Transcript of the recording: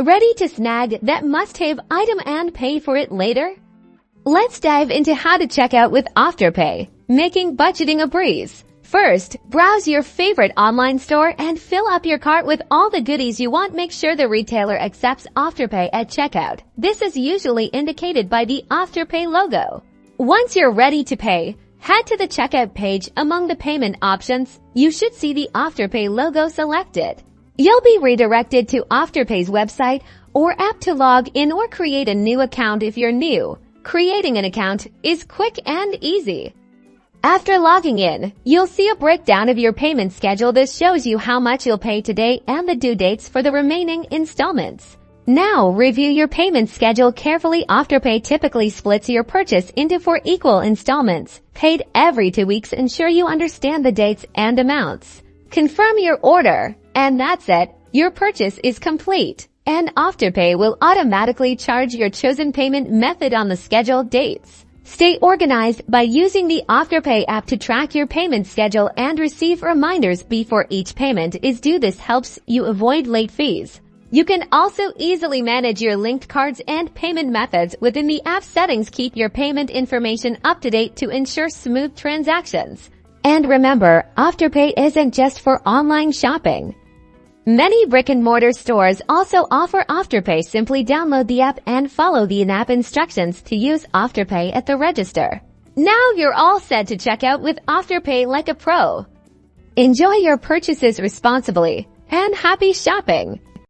Ready to snag that must-have item and pay for it later? Let's dive into how to check out with Afterpay, making budgeting a breeze. First, browse your favorite online store and fill up your cart with all the goodies you want. Make sure the retailer accepts Afterpay at checkout. This is usually indicated by the Afterpay logo. Once you're ready to pay, head to the checkout page. Among the payment options, you should see the Afterpay logo selected. You'll be redirected to Afterpay's website or app to log in or create a new account if you're new. Creating an account is quick and easy. After logging in, you'll see a breakdown of your payment schedule. This shows you how much you'll pay today and the due dates for the remaining installments. Now, review your payment schedule carefully. Afterpay typically splits your purchase into 4 equal installments, paid every 2 weeks. Ensure you understand the dates and amounts. Confirm your order, and that's it. Your purchase is complete, and Afterpay will automatically charge your chosen payment method on the scheduled dates. Stay organized by using the Afterpay app to track your payment schedule and receive reminders before each payment is due. This helps you avoid late fees. You can also easily manage your linked cards and payment methods within the app settings. Keep your payment information up to date to ensure smooth transactions. And remember, Afterpay isn't just for online shopping. Many brick-and-mortar stores also offer Afterpay. Simply download the app and follow the in-app instructions to use Afterpay at the register. Now you're all set to check out with Afterpay like a pro. Enjoy your purchases responsibly and happy shopping!